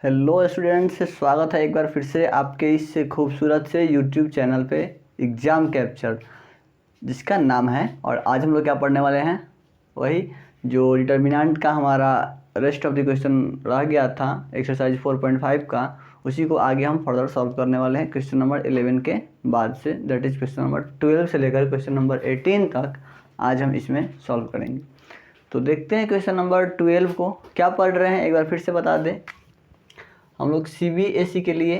Hello students, स्वागत है एक बार फिर से आपके इस खूबसूरत से यूट्यूब चैनल पे एग्ज़ाम कैप्चर, जिसका नाम है। और आज हम लोग क्या पढ़ने वाले हैं, वही जो डिटर्मिनेंट का हमारा रेस्ट ऑफ द क्वेश्चन रह गया था एक्सरसाइज 4.5 का, उसी को आगे हम फर्दर सॉल्व करने वाले हैं क्वेश्चन नंबर 11 के बाद से। दैट इज़ क्वेश्चन नंबर 12 से लेकर क्वेश्चन नंबर 18 तक आज हम इसमें सॉल्व करेंगे। तो देखते हैं क्वेश्चन नंबर 12 को क्या पढ़ रहे हैं, एक बार फिर से बता दें। हम लोग CBSE के लिए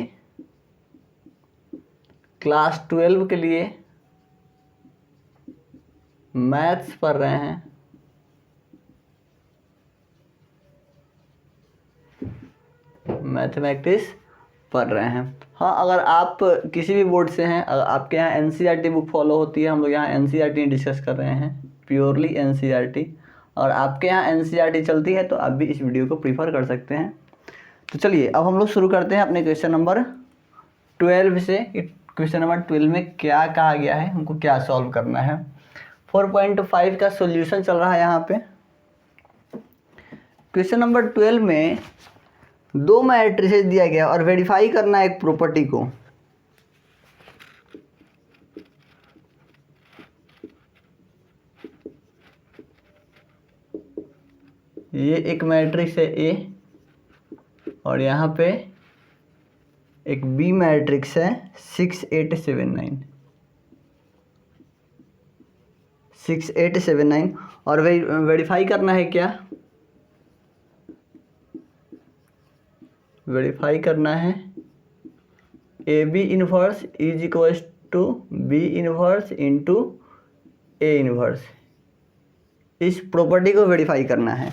क्लास 12 के लिए मैथ्स पढ़ रहे हैं। मैथमेटिक्स पढ़ रहे हैं। हाँ, अगर आप किसी भी बोर्ड से हैं, अगर आपके यहाँ NCERT बुक फॉलो होती है, हम लोग यहाँ NCERT डिस्कस कर रहे हैं, प्योरली NCERT। और आपके यहाँ NCERT चलती है तो आप भी इस वीडियो को प्रीफर कर सकते हैं। तो चलिए अब हम लोग शुरू करते हैं अपने क्वेश्चन नंबर 12 से। क्वेश्चन नंबर 12 में क्या कहा गया है, हमको क्या सॉल्व करना है। 4.5 का सॉल्यूशन चल रहा है यहाँ पे। क्वेश्चन नंबर 12 में दो मैट्रिसेस दिया गया और वेरीफाई करना है एक प्रॉपर्टी को। ये एक मैट्रिक्स है A और यहाँ पे एक B मैट्रिक्स है 6879 और वेरीफाई करना है क्या, वेरीफाई करना है AB inverse is equals to B inverse into A inverse. इस प्रॉपर्टी को वेरीफाई करना है।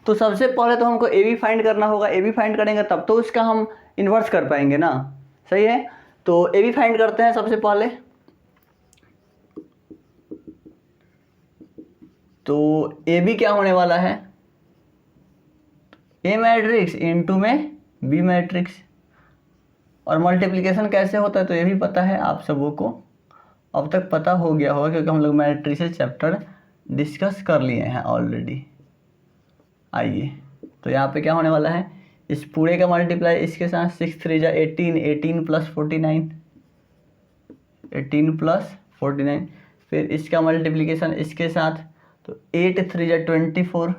तो सबसे पहले तो हमको AB फाइंड करना होगा। AB फाइंड करेंगे तब तो उसका हम इन्वर्स कर पाएंगे ना, सही है। तो AB फाइंड करते हैं सबसे पहले। तो AB क्या होने वाला है, A मैट्रिक्स इंटू में B मैट्रिक्स। और मल्टीप्लिकेशन कैसे होता है तो ये भी पता है आप सबों को, अब तक पता हो गया होगा क्योंकि हम लोग मैट्रिसेस चैप्टर डिस्कस कर लिए हैं ऑलरेडी। आइए, तो यहाँ पे क्या होने वाला है, इस पूरे का मल्टीप्लाई इसके साथ 6 3 जा 18, 18 प्लस 49, 18 प्लस 49, फिर इसका मल्टीप्लिकेशन इसके साथ, तो 8 3 जा 24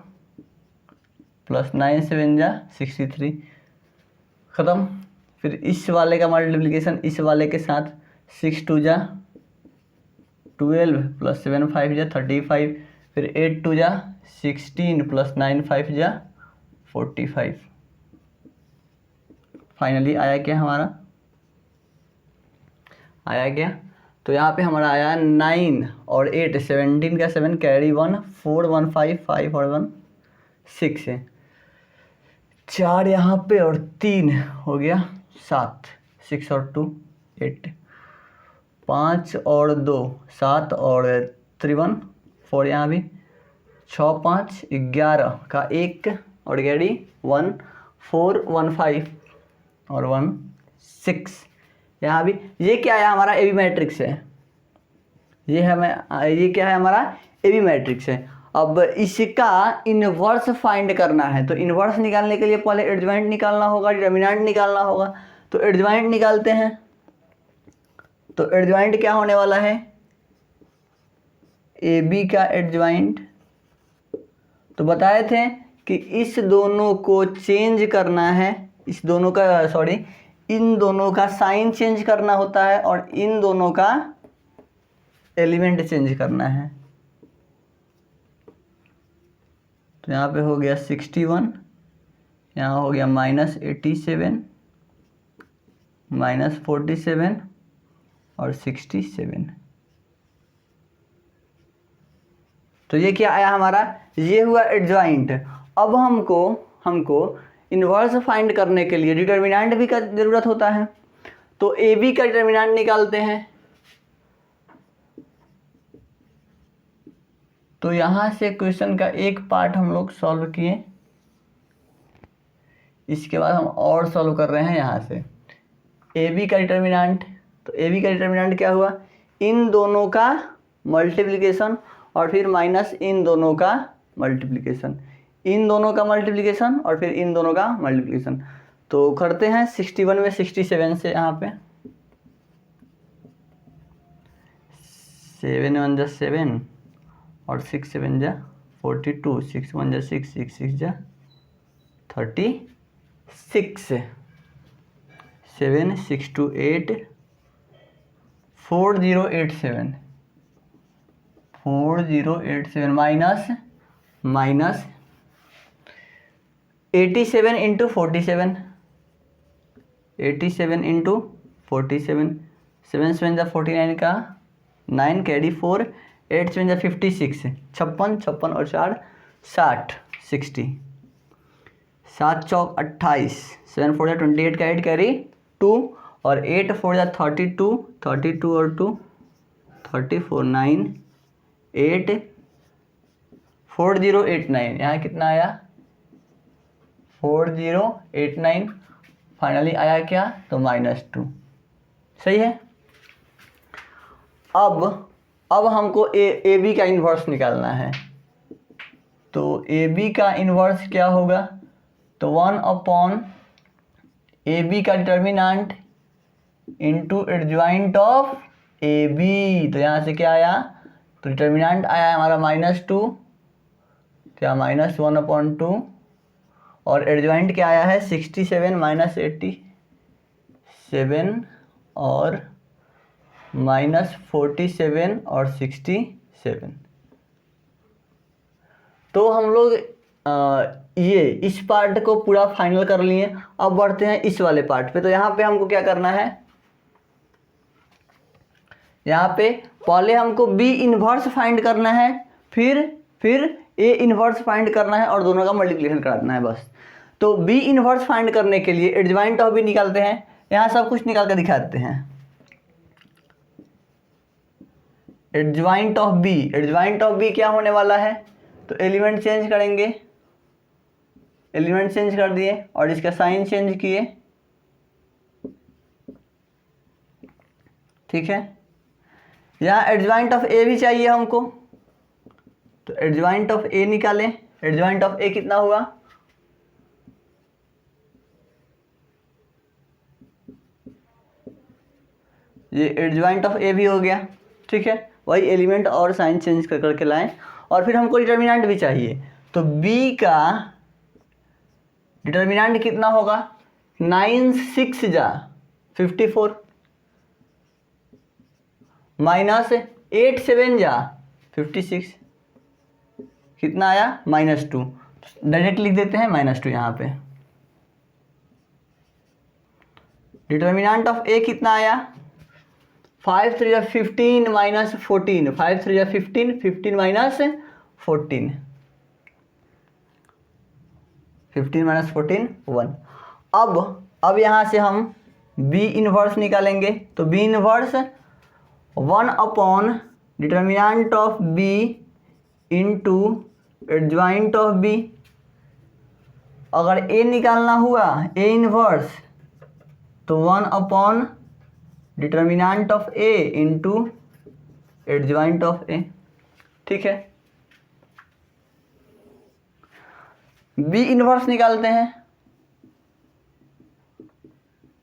प्लस 9 7 जा 63, ख़त्म। फिर इस वाले का मल्टीप्लिकेशन इस वाले के साथ, 6 2 जा 12 प्लस 7 5 जा 35, फिर 8 2 जा 16 प्लस 9 5 जा 45। फाइनली आया क्या हमारा, आया क्या, तो यहाँ पे हमारा आया 9 और 8, 17 का 7 कैरी 1, 4 1 5 5 और 1 6 है, 4 यहाँ पे और 3 हो गया 7, 6 और 2 8, 5 और 2 7 और 3 1 4, यहाँ भी 6 5 11 का 1 और कैरी 1 4 1 5 और 1 6, यहाँ भी। ये क्या है, हमारा AB मैट्रिक्स है। ये क्या है, हमारा AB मैट्रिक्स है। अब इसका इन्वर्स फाइंड करना है, तो इन्वर्स निकालने के लिए पहले एडजॉइंट निकालना होगा, डिटर्मिनेंट निकालना होगा। तो एडजॉइंट निकालते हैं। तो एडजॉइंट क्या होने वाला है, AB का एडजॉइंट तो बताए थे कि इस दोनों को चेंज करना है, इस दोनों का इन दोनों का साइन चेंज करना होता है और इन दोनों का एलिमेंट चेंज करना है। तो यहाँ पे हो गया 61, यहाँ हो गया -87 -47 और 67। तो ये क्या आया हमारा, ये हुआ एडजॉइंट। अब हमको इन्वर्स फाइंड करने के लिए डिटर्मिनेंट भी का ज़रूरत होता है। तो AB का डिटर्मिनेंट निकालते हैं। तो यहाँ से क्वेश्चन का एक पार्ट हम लोग सॉल्व किए, इसके बाद हम और सॉल्व कर रहे हैं यहाँ से AB का डिटर्मिनेंट। तो AB का डिटर्मिनेंट क्या हुआ, इन दोनों का मल्टीप्लिकेशन और फिर माइनस इन दोनों का मल्टीप्लिकेशन, इन दोनों का मल्टीप्लिकेशन और फिर इन दोनों का मल्टीप्लिकेशन। तो करते हैं 61 में 67 से, यहाँ पे 7 1 जा 7 और 6 7 जा 42, 6 1 जा 6, 6 6 जा 36, 7 6 2 8 4087, 4087 माइनस 87 इंटू 47, 87 इंटू 47, 7 7 जा 49 का 9 कैरी 4, 8 7 जा 56, 56 56 और 4 60, 60, 7 चौक 28, 7 4 जा 28 का 8 कैरी 2 और 8 4 जा 32, 32 और 2 34, 9 8 4089, यहाँ कितना आया 4089, फाइनली आया क्या तो -2, सही है। अब हमको ए बी का इन्वर्स निकालना है, तो ए बी का इन्वर्स क्या होगा, तो 1 अपॉन ए बी का determinant into adjoint of A B, तो यहाँ से क्या आया, तो डिटर्मिनेंट आया हमारा -2, क्या -1 अपॉन 2, और एडजॉइंट क्या आया है 67 माइनस 87 और -47 और 67। तो हम लोग ये इस पार्ट को पूरा फाइनल कर लिए। अब बढ़ते हैं इस वाले पार्ट पे। तो यहाँ पे हमको क्या करना है, यहाँ पे पहले हमको बी इन्वर्स फाइंड करना है, फिर ए इन्वर्स फाइंड करना है और दोनों का मल्टीप्लिकेशन कराना है बस। तो बी इन्वर्स फाइंड करने के लिए एडजॉइंट ऑफ बी निकालते हैं, यहाँ सब कुछ निकाल कर दिखा देते हैं। एडजॉइंट ऑफ बी क्या होने वाला है, तो एलिमेंट चेंज करेंगे, एलिमेंट चेंज कर दिए और इसका साइन चेंज किए, ठीक है। यहाँ एडजॉइंट ऑफ ए भी चाहिए हमको, तो एडजॉइंट ऑफ ए निकालें। एडजॉइंट ऑफ ए कितना हुआ, ये एडजॉइंट ऑफ ए भी हो गया, ठीक है। वही एलिमेंट और साइन चेंज कर करके लाएं। और फिर हमको डिटर्मिनेंट भी चाहिए, तो बी का डिटर्मिनेंट कितना होगा, 9 6 जा 54 माइनस 8 7 जा 56, कितना आया -2, डायरेक्ट लिख देते हैं -2 यहाँ पे। डिटर्मिनेंट ऑफ ए कितना आया, 5 3 15 माइनस 14, 5 3 15, 15 माइनस 14, 15 माइनस 14 1। अब यहाँ से हम बी इन्वर्स निकालेंगे, तो B inverse 1 upon determinant of B into adjoint of B. अगर ए निकालना हुआ ए इन्वर्स, तो 1 upon determinant of A into adjoint of A, ठीक है। बी इन्वर्स निकालते हैं,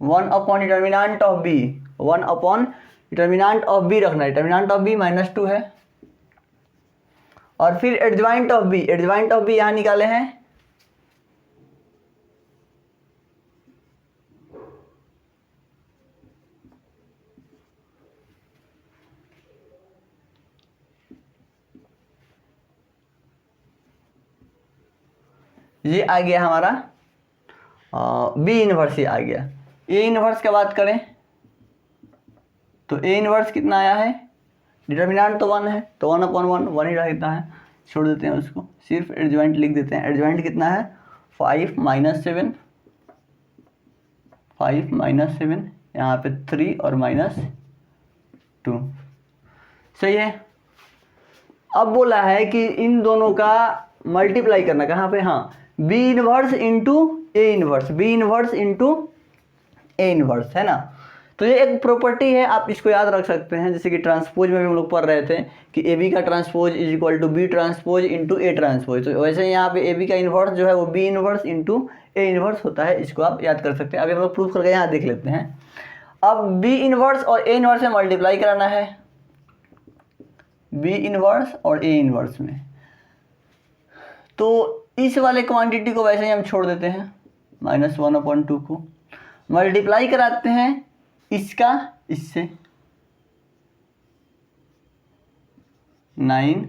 1 upon determinant of B, 1 upon determinant of B रखना है, डिटर्मिनेंट ऑफ बी -2 है। और फिर adjoint of B, adjoint of B यहाँ निकाले हैं, ये आ गया हमारा बी इन्वर्स, ये आ गया। ए इन्वर्स की बात करें तो ए इन्वर्स कितना आया है, डिटर्मिनेंट तो 1 है, तो 1 अपॉन 1 ही रहता है, छोड़ देते हैं उसको, सिर्फ एडजॉइंट लिख देते हैं। एडजॉइंट कितना है 5 -7, 5 -7, यहाँ पे 3 और -2, सही है। अब बोला है कि इन दोनों का मल्टीप्लाई करना, कहाँ पे, हाँ, B inverse into A inverse, B inverse into A inverse, है ना। तो ये एक प्रॉपर्टी है, आप इसको याद रख सकते हैं। जैसे कि ट्रांसपोज में भी हम लोग पढ़ रहे थे कि ए बी का transpose is equal to B transpose into A transpose. तो वैसे यहाँ पे ए बी का इन्वर्स जो है वो B inverse into A inverse होता है, इसको आप याद कर सकते हैं। अभी हम लोग प्रूफ करके यहाँ देख लेते हैं। अब बी इन्वर्स और ए इन्वर्स में मल्टीप्लाई कराना है, बी इन्वर्स और ए इन्वर्स में। तो इस वाले क्वांटिटी को वैसे ही हम छोड़ देते हैं, -1/2 को मल्टीप्लाई कराते हैं इसका इससे, 9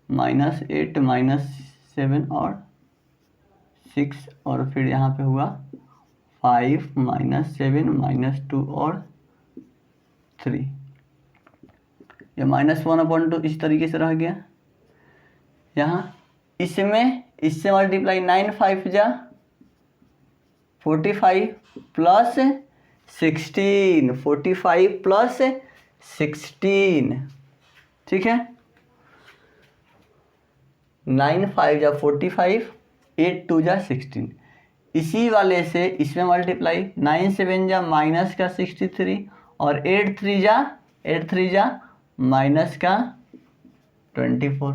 -8 -7 और 6 और फिर यहाँ पे हुआ 5 -7 -2 और 3। ये -1/2 इस तरीके से रह गया। यहाँ इसमें इससे मल्टीप्लाई 9 5 जा 45 प्लस 16, 45 प्लस 16, ठीक है। 9 5 जा 45, 8 2 जा 16। इसी वाले से इसमें मल्टीप्लाई 9 7 जा माइनस का 63 और 8 3 जा माइनस का 24।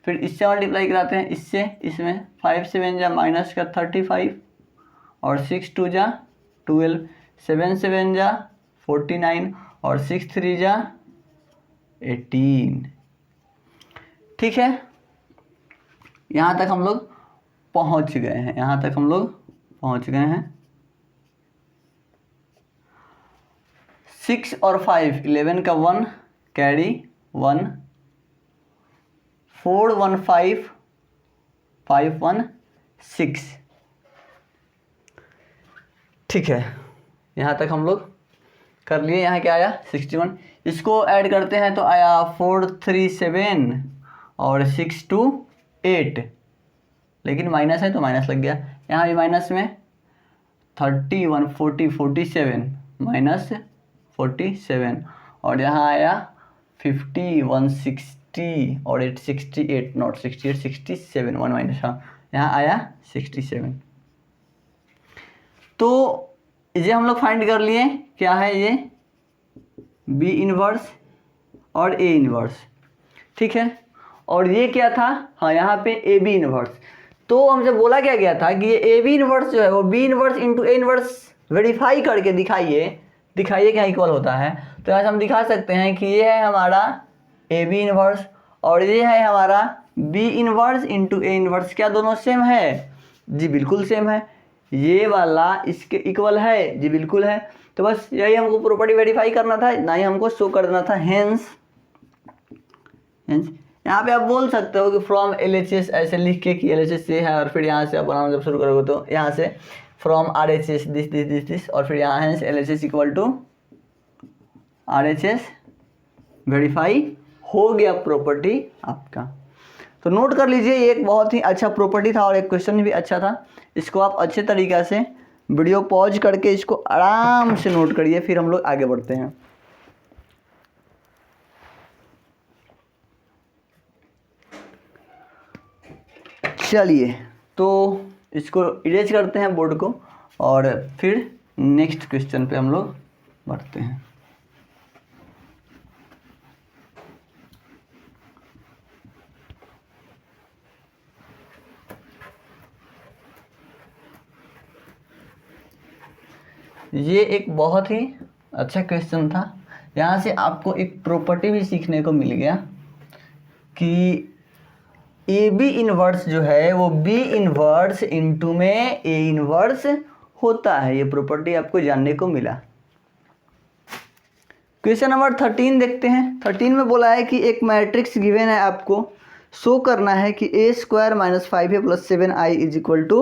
फिर इससे मल्टीप्लाई कराते हैं इससे, इसमें 5 7 जा माइनस का 35 और 6 2 जा 12, 7 7 जा 49 और 6 3 जा 18, ठीक है। यहाँ तक हम लोग पहुँच गए हैं, यहाँ तक हम लोग पहुँच गए हैं। 6 और 5 11 का 1 कैरी 1, 4 1 5 5 1 6, ठीक है। यहाँ तक हम लोग कर लिए। यहाँ क्या आया 61, इसको ऐड करते हैं तो आया 4 3 7 और 6 2 8, लेकिन माइनस है तो माइनस लग गया। यहाँ भी माइनस में 31 40 47 माइनस 47 और यहाँ आया 50 160 और 868 नॉट 68 67 1 माइनस, हाँ यहाँ आया 67। तो ये हम लोग फाइंड कर लिए क्या है ये बी इन्वर्स और ए इन्वर्स, ठीक है। और ये क्या था, हाँ यहाँ पे ए बी इन्वर्स। तो हमसे बोला क्या गया था कि ये ए बी इन्वर्स जो है वो B inverse into A inverse verify करके दिखाइए क्या इक्वल होता है। तो यहाँ से हम दिखा सकते हैं कि ये है हमारा ए बी इन्वर्स और ये है हमारा B inverse into A inverse. क्या दोनों सेम है? जी बिल्कुल सेम है। ये वाला इसके इक्वल है, जी बिल्कुल है। तो बस यही हमको प्रॉपर्टी वेरीफाई करना था, ना ही हमको शो कर देना था। हेंस यहाँ पे आप बोल सकते हो कि फ्रॉम LHS ऐसे लिख के कि LHS ये है और फिर यहाँ से आप बनाना जब शुरू करोगे तो यहाँ से फ्रॉम RHS दिस और फिर यहाँ hence LHS equal to RHS verify हो गया प्रॉपर्टी आपका। तो नोट कर लीजिए, ये एक बहुत ही अच्छा प्रॉपर्टी था और एक क्वेश्चन भी अच्छा था। इसको आप अच्छे तरीक़े से वीडियो पॉज करके इसको आराम से नोट करिए, फिर हम लोग आगे बढ़ते हैं। चलिए तो इसको इरेज करते हैं बोर्ड को और फिर नेक्स्ट क्वेश्चन पे हम लोग बढ़ते हैं। ये एक बहुत ही अच्छा क्वेश्चन था। यहाँ से आपको एक प्रॉपर्टी भी सीखने को मिल गया कि ए बी इन्वर्स जो है वो बी इन्वर्स इंटू में ए इन्वर्स होता है। ये प्रॉपर्टी आपको जानने को मिला। क्वेश्चन नंबर 13 देखते हैं। 13 में बोला है कि एक मैट्रिक्स गिवन है, आपको शो करना है कि a² - 5a + 7i is equal to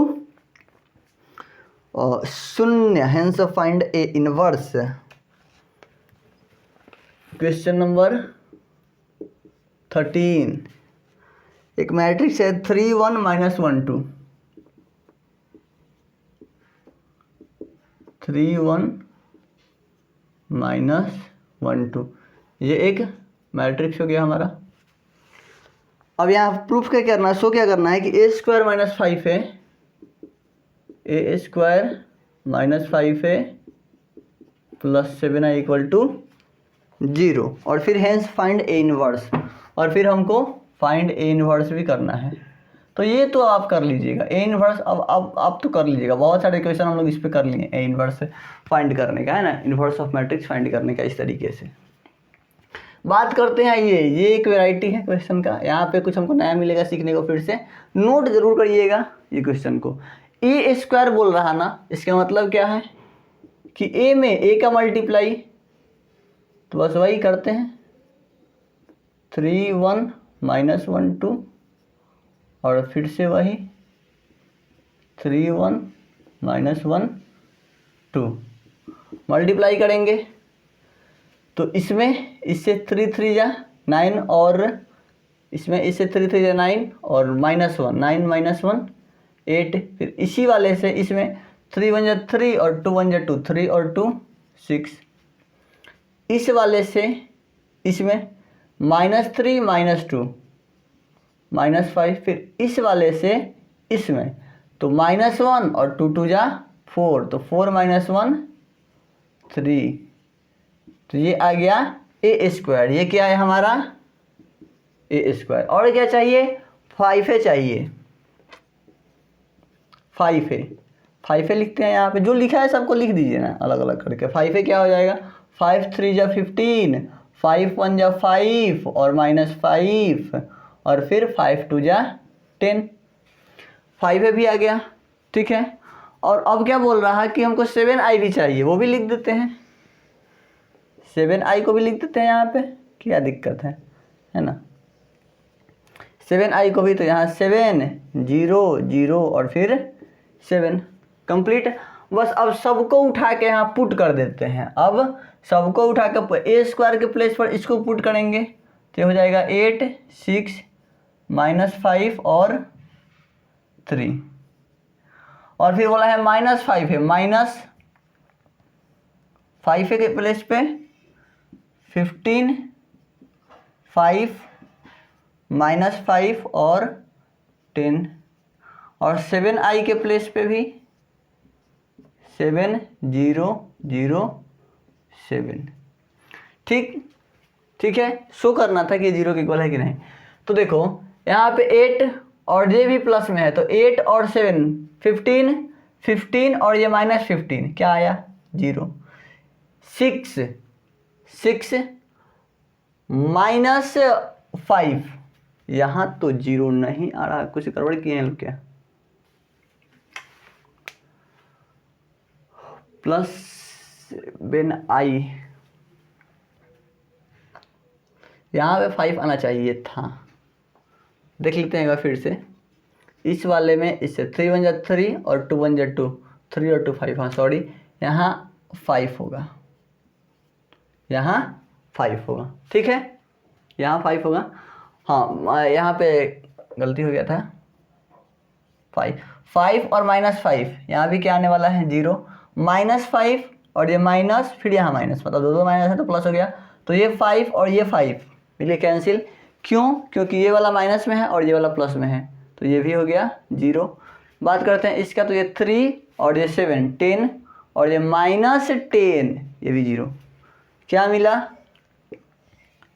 0। Hence find A inverse. Question number 13 एक मैट्रिक्स है 3 1 - 1 2, 3 1 - 1 2, ये एक मैट्रिक्स हो गया हमारा। अब यहाँ प्रूफ क्या करना है, शो क्या करना है कि a² - 5 है, a² - 5 है प्लस 7i इक्वल टू 0। और फिर हैंस फाइंड ए इनवर्स, और फिर हमको फाइंड ए इनवर्स भी करना है। तो ये तो आप कर लीजिएगा ए इनवर्स, अब तो कर लीजिएगा। बहुत सारे क्वेश्चन हम लोग इस पे कर लिए ए इनवर्स फाइंड करने का, है ना, इनवर्स ऑफ मैट्रिक्स फाइंड करने का इस तरीके से। बात करते हैं ये एक वैरायटी है क्वेश्चन का, यहाँ पे कुछ हमको नया मिलेगा सीखने को। फिर से नोट जरूर करिएगा ये क्वेश्चन को। ए स्क्वायर बोल रहा ना, इसका मतलब क्या है कि ए में ए का मल्टीप्लाई, तो बस वही करते हैं 3 1 -1 2, और फिर से वही 3 1 -1 2 मल्टीप्लाई करेंगे। तो इसमें इससे 3 3 जा 9, और इसमें इससे 3 3 जा 9, और -1 9 -1 8। फिर इसी वाले से इसमें 3 1 जा 3 और 2 1 जा 2, 3 और 2 6। इस वाले से इसमें -3 -2 -5। फिर इस वाले से इसमें तो -1 और 2 2 जा 4, तो 4 -1 3। तो ये आ गया ए स्क्वायर। ये क्या है हमारा ए स्क्वायर। और क्या चाहिए 5a चाहिए, 5a लिखते हैं यहाँ पे। जो लिखा है सबको लिख दीजिए ना अलग अलग करके। 5a क्या हो जाएगा 5 3 जा 15, 5 1 जा 5 और -5, और फिर 5 2 जा 10। 5a भी आ गया, ठीक है। और अब क्या बोल रहा है कि हमको 7i भी चाहिए, वो भी लिख देते हैं। 7i को भी लिख देते हैं यहाँ पे, क्या दिक्कत है ना। 7i को भी, तो यहाँ 7 0 0 और फिर 7 कंप्लीट। बस अब सबको उठा के यहाँ पुट कर देते हैं। अब सबको उठा के ए स्क्वायर के प्लेस पर इसको पुट करेंगे, तो हो जाएगा 8 6 -5 और 3। और फिर बोला है -5 है, -5 के प्लेस पे 15 5 -5 और 10, और 7i के प्लेस पे भी 7 0 0 7। ठीक है। शो करना था कि 0 के इक्वल है कि नहीं। तो देखो यहाँ पे 8 और ये भी प्लस में है, तो 8 और 7 15 15, और ये -15 क्या आया 0। 6 6 -5, यहाँ तो 0 नहीं आ रहा, कुछ गड़बड़ किए हैं लोग क्या। +7i, यहाँ पे 5 आना चाहिए था। देख लेते हैं एक बार फिर से। इस वाले में इससे 3 1 जा 3 और 2 1 जा 2, 3 और 2 5, हाँ सॉरी, यहाँ 5 होगा, यहाँ 5 होगा, ठीक है, यहाँ 5 होगा। हाँ यहाँ पे गलती हो गया था, 5 और -5, यहाँ भी क्या आने वाला है 0, -5 और ये माइनस, फिर यहाँ माइनस, मतलब दो माइनस है तो प्लस हो गया। तो ये 5 और ये 5 मिलिए कैंसिल, क्यों, क्योंकि ये वाला माइनस में है और ये वाला प्लस में है, तो ये भी हो गया 0। बात करते हैं इसका, तो ये 3 और ये 7 10, और ये -10, ये भी 0। क्या मिला,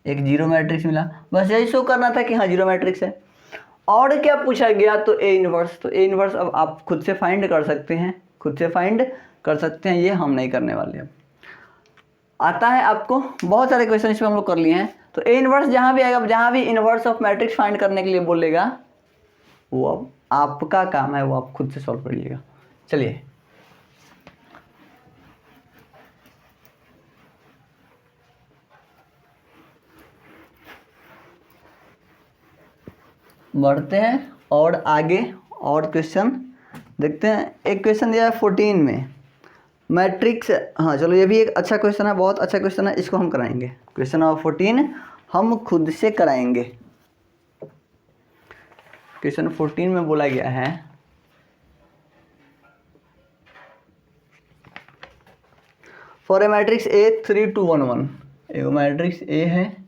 एक 0 मैट्रिक्स मिला। बस यही शो करना था कि हाँ 0 मैट्रिक्स है। और क्या पूछा गया, तो ए इनवर्स। तो ए इनवर्स अब आप खुद से फाइंड कर सकते हैं, ये हम नहीं करने वाले। अब आता है आपको, बहुत सारे क्वेश्चन इसमें हम लोग कर लिए हैं। तो ए इनवर्स जहाँ भी आएगा, जहाँ भी इनवर्स ऑफ मैट्रिक्स फाइंड करने के लिए बोलेगा, वो अब आपका काम है, वो आप खुद से सॉल्व करिएगा। चलिए बढ़ते हैं और आगे और क्वेश्चन देखते हैं। एक क्वेश्चन दिया है 14 में मैट्रिक्स, हाँ चलो ये भी एक अच्छा क्वेश्चन है, बहुत अच्छा क्वेश्चन है, इसको हम कराएंगे। क्वेश्चन नंबर 14 हम खुद से कराएंगे। क्वेश्चन 14 में बोला गया है फॉर ए मैट्रिक्स A 3 2 1 1, एक मैट्रिक्स A है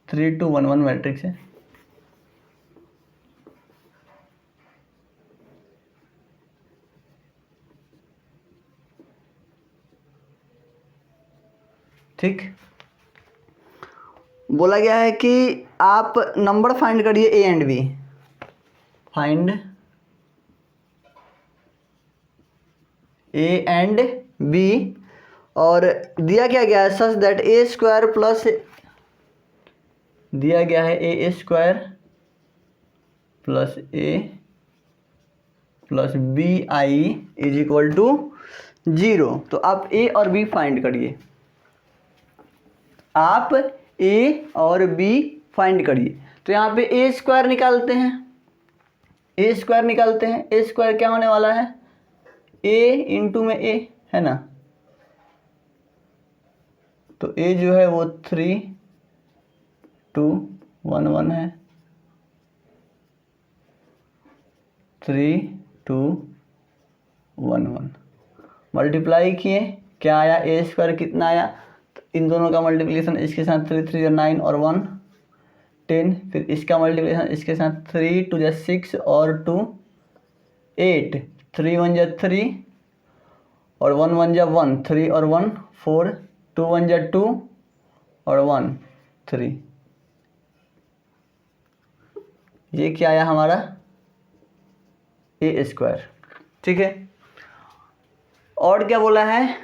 3 2 1 1 मैट्रिक्स है। ठीक। बोला गया है कि आप नंबर फाइंड करिए A and B, find A and B, और दिया क्या गया है such that A square plus, दिया गया है A square plus A plus B I is equal to 0। तो आप ए और बी फाइंड करिए, आप ए और बी फाइंड करिए। तो यहाँ पे ए स्क्वायर निकालते हैं, ए स्क्वायर निकालते हैं। ए स्क्वायर क्या होने वाला है, ए इंटू में ए है ना, तो ए जो है वो 3 2 1 1 है, 3 2 1 1 मल्टीप्लाई किए, क्या आया ए स्क्वायर कितना आया, तो इन दोनों का मल्टीप्लिकेशन इसके साथ 3 3 9 और 1 10, फिर इसका मल्टीप्लिकेशन इसके साथ 3 2 6 और 2 8, 3 1 3 और 1 1 1, 3 और 1 4, 2 1 2 और 1 3, ये क्या आया हमारा ए स्क्वायर। ठीक है, और क्या बोला है,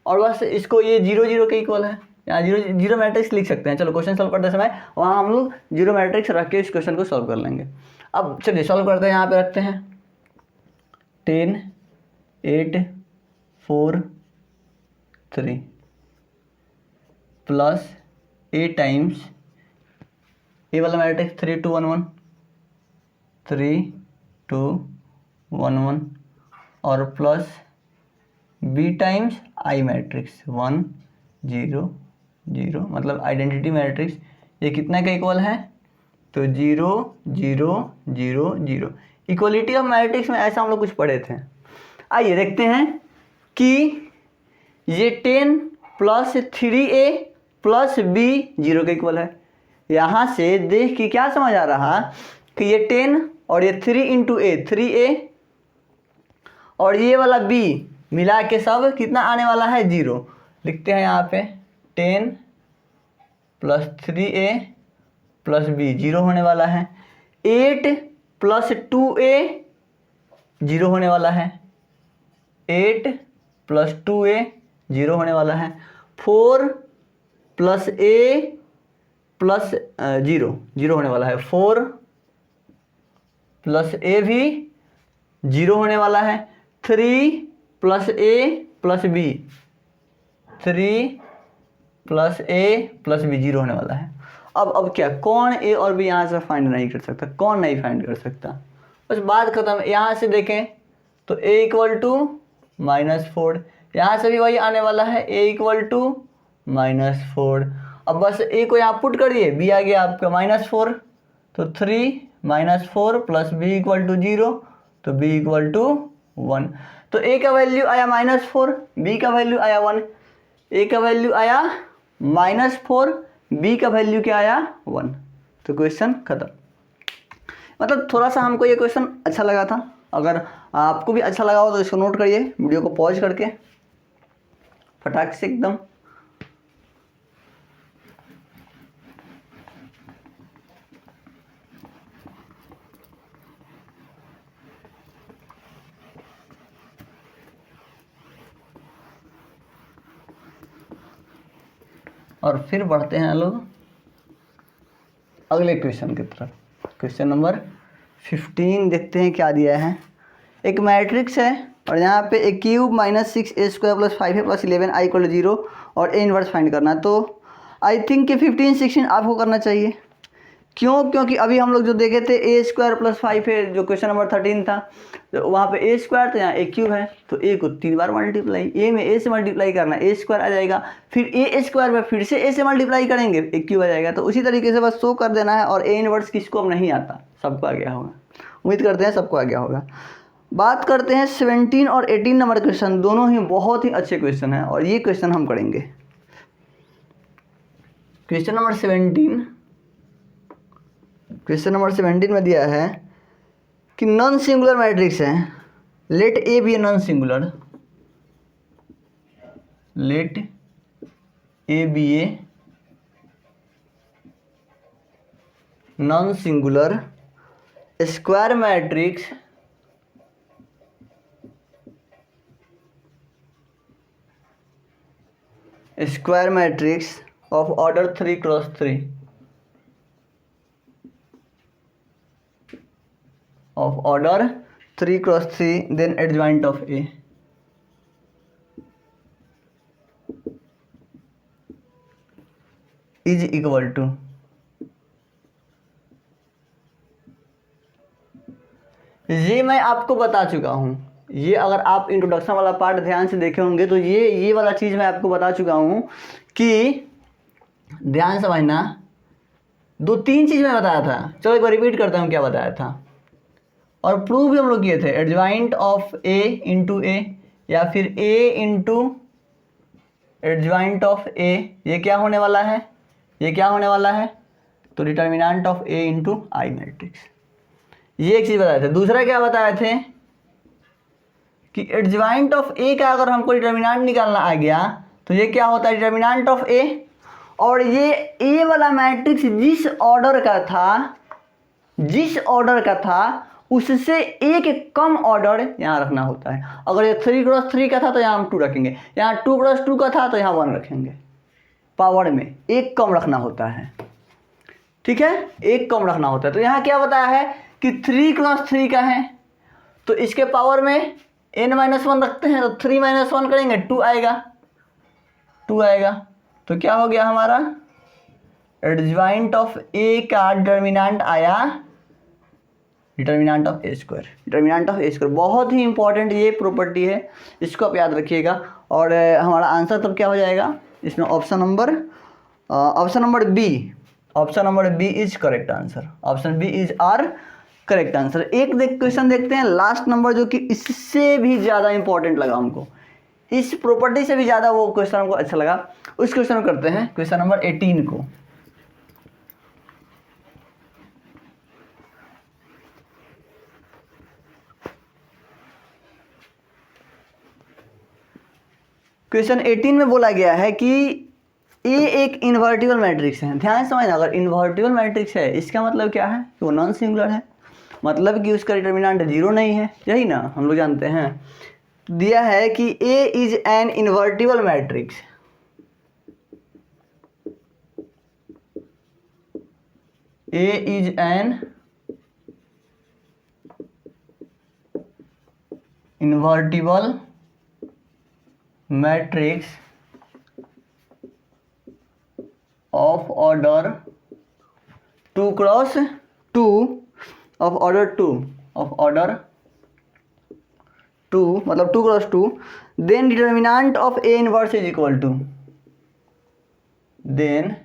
और बस इसको ये 0 0 के इक्वल है, यहाँ 0 0 मैट्रिक्स लिख सकते हैं। चलो क्वेश्चन सॉल्व करते समय वहाँ हम लोग 0 मैट्रिक्स रख के इस क्वेश्चन को सॉल्व कर लेंगे। अब चलिए सॉल्व करते हैं, यहाँ पे रखते हैं 10 8 4 3 प्लस ए टाइम्स ए वाला मैट्रिक्स 3 2 1 1 3 2 1 1 और plus B times I matrix 1 0 0, मतलब आइडेंटिटी मैट्रिक्स, ये कितना का इक्वल है, तो 0 0 0 0। इक्वलिटी ऑफ मैट्रिक्स में ऐसा हम लोग कुछ पढ़े थे। आइए देखते हैं कि ये 10 प्लस 3a प्लस b 0 के इक्वल है। यहाँ से देख के क्या समझ आ रहा कि ये 10 और ये 3 इंटू ए 3a और ये वाला b मिला के सब कितना आने वाला है 0। लिखते हैं यहाँ पे 10 प्लस 3a प्लस b 0 होने वाला है, 8 प्लस 2a 0 होने वाला है, 8 प्लस 2a 0 होने वाला है, 4 प्लस a प्लस 0 0 होने वाला है, 4 प्लस a भी 0 होने वाला है, 3 plus a plus b 3 plus a plus b 0 होने वाला है। अब क्या, कौन a और b यहाँ से फाइंड नहीं कर सकता, कौन नहीं फाइंड कर सकता, बस बात खत्म। यहाँ से देखें तो a इक्वल टू -4, यहाँ से भी वही आने वाला है, a इक्वल टू -4। अब बस a को यहाँ पुट करिए, b आ गया आपका -4, तो 3 -4 प्लस b इक्वल टू 0, तो b इक्वल टू 1। तो a का वैल्यू आया -4, b का वैल्यू आया 1, a का वैल्यू आया -4, b का वैल्यू क्या आया 1। तो क्वेश्चन खत्म। मतलब थोड़ा सा हमको ये क्वेश्चन अच्छा लगा था, अगर आपको भी अच्छा लगा हो तो इसको नोट करिए, वीडियो को पॉज करके फटाक से एकदम। और फिर बढ़ते हैं लोग अगले क्वेश्चन की तरफ। क्वेश्चन नंबर 15 देखते हैं क्या दिया है। एक मैट्रिक्स है और यहाँ पे ए क्यूब -6a² + 5a + 11i = 0 और ए इन्वर्स फाइंड करना है। तो आई थिंक कि 15 16 आपको करना चाहिए। क्यों? क्योंकि अभी हम लोग जो देखे थे a² + 5a, जो क्वेश्चन नंबर 13 था, तो वहाँ पे a² तो यहाँ a क्यूब है, तो a को 3 बार मल्टीप्लाई, a में a से मल्टीप्लाई करना, a² आ जाएगा, फिर a² में फिर से a से मल्टीप्लाई करेंगे, a क्यूब आ जाएगा। तो उसी तरीके से बस शो कर देना है। और a इन्वर्स किसको अब नहीं आता, सबको आ गया होगा, उम्मीद करते हैं सबको आ गया होगा। बात करते हैं 17 और 18 नंबर क्वेश्चन, दोनों ही बहुत ही अच्छे क्वेश्चन हैं और ये क्वेश्चन हम करेंगे। क्वेश्चन नंबर 17 में दिया है कि नॉन सिंगुलर मैट्रिक्स है, let A B A non singular, let ABA non singular square matrix of order 3x3 then adjoint of A is equal to ये मैं आपको बता चुका हूँ। ये अगर आप इंट्रोडक्शन वाला पार्ट ध्यान से देखे होंगे तो ये वाला चीज़ मैं आपको बता चुका हूँ कि ध्यान समझना। 2-3 चीज़ मैं बताया था, चलो एक बार रिपीट करता हूँ क्या बताया था। और प्रूव भी हम लोग किए थे, एडजॉइंट ऑफ ए इंटू ए या फिर ए इंटू एडजॉइंट ऑफ ए, ये क्या होने वाला है, ये क्या होने वाला है, तो determinant of A into I matrix. ये एक चीज़ बताए थे। दूसरा क्या बताए थे कि एडजॉइंट ऑफ ए का अगर हमको डिटर्मिनेंट निकालना आ गया तो ये क्या होता है, डिटर्मिनेंट ऑफ ए। और ये ए वाला मैट्रिक्स जिस ऑर्डर का था उससे एक कम ऑर्डर यहाँ रखना होता है। अगर ये 3x3 का था तो यहाँ हम 2 रखेंगे, यहाँ 2x2 का था तो यहाँ 1 रखेंगे। पावर में एक कम रखना होता है, ठीक है, एक कम रखना होता है। तो यहाँ क्या बताया है कि 3x3 का है तो इसके पावर में n-1 रखते हैं, तो 3 - 1 करेंगे 2 आएगा। तो क्या हो गया हमारा, एडजॉइंट ऑफ ए का डिटर्मिनेंट आया डिटर्मिनेंट ऑफ ए स्क्वायर। बहुत ही इंपॉर्टेंट ये प्रॉपर्टी है, इसको आप याद रखिएगा। और हमारा आंसर तब क्या हो जाएगा इसमें, option number B is correct answer. Option B is are correct answer. एक क्वेश्चन देखते हैं लास्ट नंबर, जो कि इससे भी ज़्यादा इंपॉर्टेंट लगा हमको, इस प्रॉपर्टी से भी ज़्यादा वो क्वेश्चन हमको अच्छा लगा। उस क्वेश्चन को करते हैं, क्वेश्चन नंबर 18 को। क्वेश्चन 18 में बोला गया है कि ए एक इन्वर्टिबल मैट्रिक्स है। ध्यान से समझना, अगर इन्वर्टिबल मैट्रिक्स है इसका मतलब क्या है कि वो नॉन सिंगुलर है, मतलब कि उसका डिटर्मिनेंट 0 नहीं है, यही ना हम लोग जानते हैं। दिया है कि A is an invertible matrix, A is an invertible matrix of order 2x2 of order 2 मतलब 2x2, then determinant of A inverse is equal to, then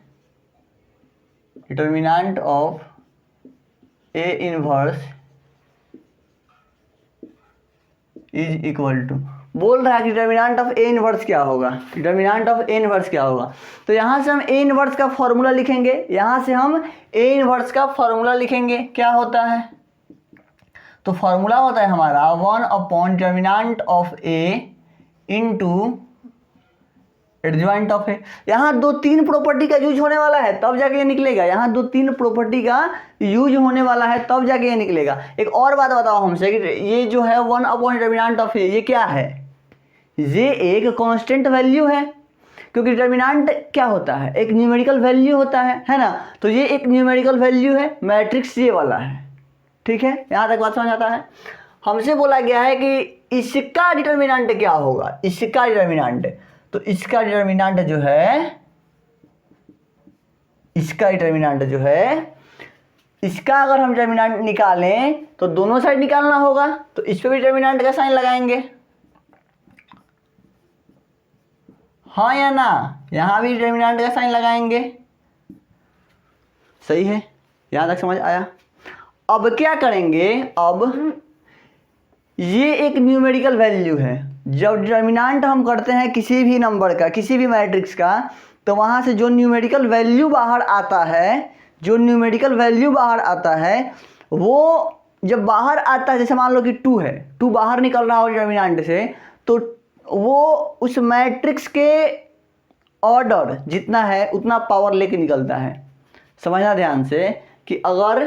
determinant of A inverse is equal to. बोल रहा है कि determinant of A inverse क्या होगा, तो यहाँ से हम ए इनवर्स का फॉर्मूला लिखेंगे, क्या होता है, तो फॉर्मूला होता है हमारा 1 determinant of A into adjoint of A. यहाँ 2-3 प्रॉपर्टी का यूज होने वाला है तब जाके ये निकलेगा, ये निकलेगा। एक और बात बताओ हमसे कि ये जो है 1 डिटर्मिनेंट ऑफ ए, ये क्या है, ये एक कांस्टेंट वैल्यू है, क्योंकि डिटर्मिनेंट क्या होता है, एक न्यूमेरिकल वैल्यू होता है ना। तो ये एक न्यूमेरिकल वैल्यू है, मैट्रिक्स ये वाला है, ठीक है, यहाँ तक बात समझ आता है। हमसे बोला गया है कि इसका डिटर्मिनेंट क्या होगा, तो इसका डिटर्मिनेंट जो है इसका अगर हम डिटर्मिनेंट निकालें तो दोनों साइड निकालना होगा, तो इस पे भी डिटर्मिनेंट का साइन लगाएंगे, हाँ या ना, यहाँ भी डिटर्मिनेंट का साइन लगाएंगे, सही है, यहाँ तक समझ आया। अब क्या करेंगे, अब ये एक न्यूमेरिकल वैल्यू है, जब डिटर्मिनेंट हम करते हैं किसी भी नंबर का, किसी भी मैट्रिक्स का, तो वहाँ से जो न्यूमेरिकल वैल्यू बाहर आता है, वो जब बाहर आता है, जैसे मान लो कि 2 है, 2 बाहर निकल रहा हो डिटर्मिनेंट से, तो वो उस मैट्रिक्स के ऑर्डर जितना है उतना पावर लेके निकलता है। समझना ध्यान से कि अगर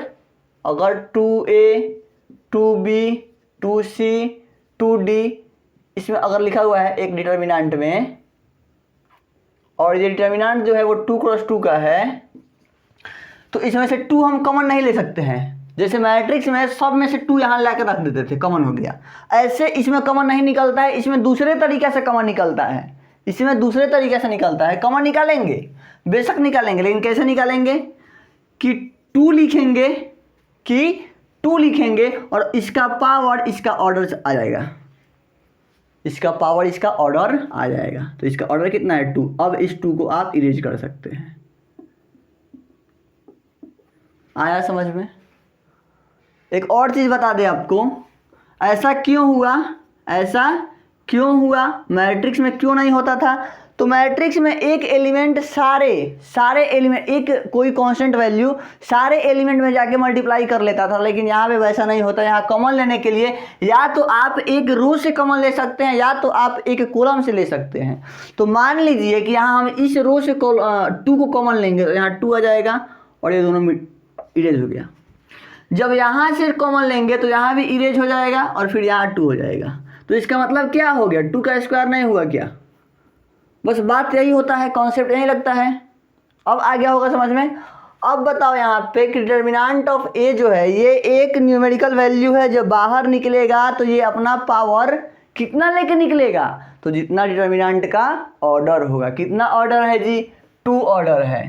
2A 2B 2C 2D इसमें अगर लिखा हुआ है एक डिटर्मिनेंट में, और ये डिटर्मिनेंट जो है वो 2 क्रॉस 2 का है, तो इसमें से 2 हम कॉमन नहीं ले सकते हैं। जैसे मैट्रिक्स में सब में से 2 यहाँ लाकर रख देते थे, कॉमन हो गया। ऐसे इसमें कॉमन नहीं निकलता है, इसमें दूसरे तरीके से कॉमन निकलता है, इसमें दूसरे तरीके से निकलता है। कॉमन निकालेंगे, बेशक निकालेंगे, लेकिन कैसे निकालेंगे कि 2 लिखेंगे और इसका पावर इसका ऑर्डर आ जाएगा, इसका पावर इसका ऑर्डर आ जाएगा। तो इसका ऑर्डर कितना है 2। अब इस 2 को आप इरेज कर सकते हैं। आया समझ में? एक और चीज़ बता दें आपको, ऐसा क्यों हुआ, मैट्रिक्स में क्यों नहीं होता था? तो मैट्रिक्स में एक एलिमेंट सारे एलिमेंट, एक कोई कांस्टेंट वैल्यू सारे एलिमेंट में जाके मल्टीप्लाई कर लेता था, लेकिन यहाँ पे वैसा नहीं होता। यहाँ कॉमन लेने के लिए या तो आप एक रो से कॉमन ले सकते हैं या तो आप एक कॉलम से ले सकते हैं। तो मान लीजिए कि यहाँ हम इस रो से 2 को कॉमन लेंगे, तो यहाँ 2 आ जाएगा और ये दोनों इरेज हो गया। जब यहाँ से कॉमन लेंगे तो यहाँ भी इरेज हो जाएगा और फिर यहाँ 2 हो जाएगा। तो इसका मतलब क्या हो गया, 2 का स्क्वायर नहीं हुआ क्या? बस बात यही होता है, कॉन्सेप्ट यही लगता है। अब आ गया होगा समझ में। अब बताओ यहाँ पे डिटर्मिनेंट ऑफ ए जो है ये एक न्यूमेरिकल वैल्यू है, जब बाहर निकलेगा तो ये अपना पावर कितना लेके निकलेगा? तो जितना डिटर्मिनेंट का ऑर्डर होगा। कितना ऑर्डर है जी? 2 ऑर्डर है।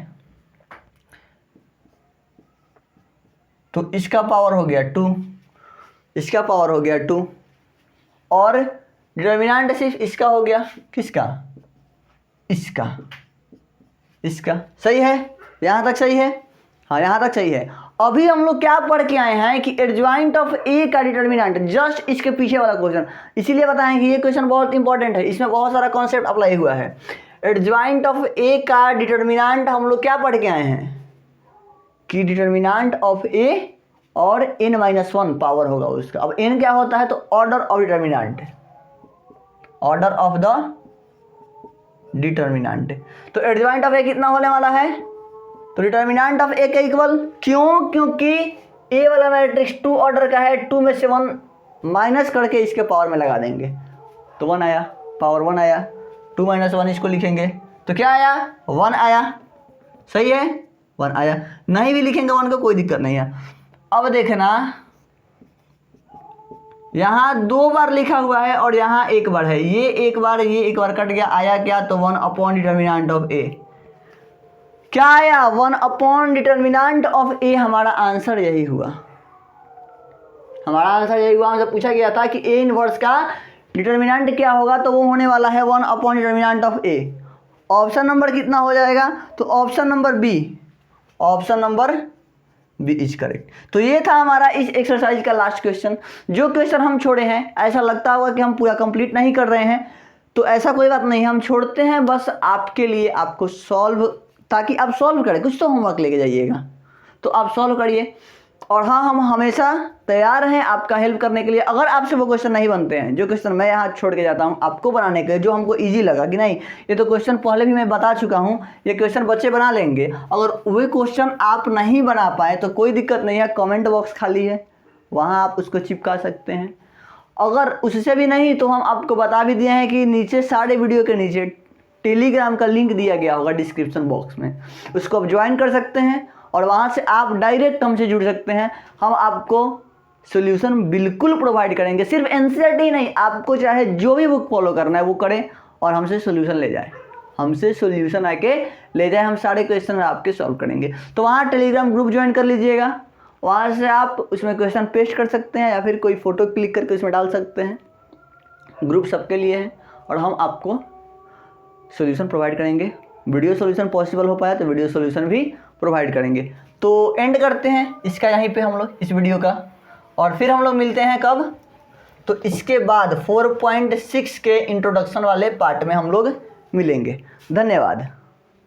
तो इसका पावर हो गया 2, इसका पावर हो गया 2, और डिटर्मिनेंट सिर्फ इसका हो गया। किसका? इसका। सही है? यहाँ तक सही है? हाँ, यहाँ तक सही है। अभी हम लोग क्या पढ़ के आए हैं कि एडजॉइंट ऑफ ए का डिटर्मिनेंट, जस्ट इसके पीछे वाला क्वेश्चन। इसीलिए बताएं कि ये क्वेश्चन बहुत इंपॉर्टेंट है, इसमें बहुत सारा कॉन्सेप्ट अप्लाई हुआ है। एडजॉइंट ऑफ ए का डिटर्मिनेंट हम लोग क्या पढ़ के आए हैं कि डिटर्मिनेंट ऑफ ए और n-1 पावर होगा उसका। अब n क्या होता है? तो order of determinant, order of the determinant. तो एडजॉइंट ऑफ ए कितना होने वाला है? तो डिटर्मिनेंट ऑफ ए का इक्वल, क्योंकि ए वाला मैट्रिक्स 2 ऑर्डर का है, 2 में से 1 माइनस करके इसके पावर में लगा देंगे तो 1 आया, पावर 1 आया। 2 - 1 इसको लिखेंगे तो क्या आया? 1 आया। सही है? 1 आया। नहीं भी लिखेंगे 1 को, कोई दिक्कत नहीं है। अब देखना, यहाँ 2 बार लिखा हुआ है और यहाँ 1 बार है, ये एक बार कट गया। आया क्या? तो 1 अपॉन डिटर्मिनेंट ऑफ ए। क्या आया? 1 अपॉन डिटर्मिनेंट ऑफ ए। हमारा आंसर यही हुआ, हमसे पूछा गया था कि ए इनवर्स का डिटर्मिनेंट क्या होगा, तो वो होने वाला है 1 upon determinant of A. Option number कितना हो जाएगा? तो option number B is correct. तो ये था हमारा इस एक्सरसाइज का लास्ट क्वेश्चन। जो क्वेश्चन हम छोड़े हैं, ऐसा लगता होगा कि हम पूरा कंप्लीट नहीं कर रहे हैं, तो ऐसा कोई बात नहीं, हम छोड़ते हैं बस आपके लिए, आपको सॉल्व, ताकि आप सॉल्व करें। कुछ तो होमवर्क लेके जाइएगा, तो आप सॉल्व करिए। और हाँ, हम हमेशा तैयार हैं आपका हेल्प करने के लिए। अगर आपसे वो क्वेश्चन नहीं बनते हैं जो क्वेश्चन मैं यहाँ छोड़ के जाता हूँ आपको बनाने के, जो हमको इजी लगा कि नहीं ये तो क्वेश्चन पहले भी मैं बता चुका हूँ, ये क्वेश्चन बच्चे बना लेंगे, अगर वही क्वेश्चन आप नहीं बना पाए तो कोई दिक्कत नहीं है, कमेंट बॉक्स खाली है, वहाँ आप उसको चिपका सकते हैं। अगर उससे भी नहीं तो हम आपको बता भी दिए हैं कि नीचे सारे वीडियो के नीचे टेलीग्राम का लिंक दिया गया होगा डिस्क्रिप्शन बॉक्स में, उसको आप ज्वाइन कर सकते हैं और वहाँ से आप डायरेक्ट हमसे जुड़ सकते हैं। हम आपको सॉल्यूशन बिल्कुल प्रोवाइड करेंगे, सिर्फ एनसीईआरटी नहीं, आपको चाहे जो भी बुक फॉलो करना है वो करें और हमसे सॉल्यूशन ले जाए, हमसे सॉल्यूशन आके ले जाए, हम सारे क्वेश्चन आपके सॉल्व करेंगे। तो वहाँ टेलीग्राम ग्रुप ज्वाइन कर लीजिएगा, वहाँ से आप उसमें क्वेश्चन पेस्ट कर सकते हैं या फिर कोई फ़ोटो क्लिक करके उसमें डाल सकते हैं। ग्रुप सबके लिए है और हम आपको सॉल्यूशन प्रोवाइड करेंगे। वीडियो सॉल्यूशन पॉसिबल हो पाया तो वीडियो सॉल्यूशन भी प्रोवाइड करेंगे। तो एंड करते हैं इसका यहीं पे हम लोग इस वीडियो का, और फिर हम लोग मिलते हैं कब? तो इसके बाद 4.6 के इंट्रोडक्शन वाले पार्ट में हम लोग मिलेंगे। धन्यवाद।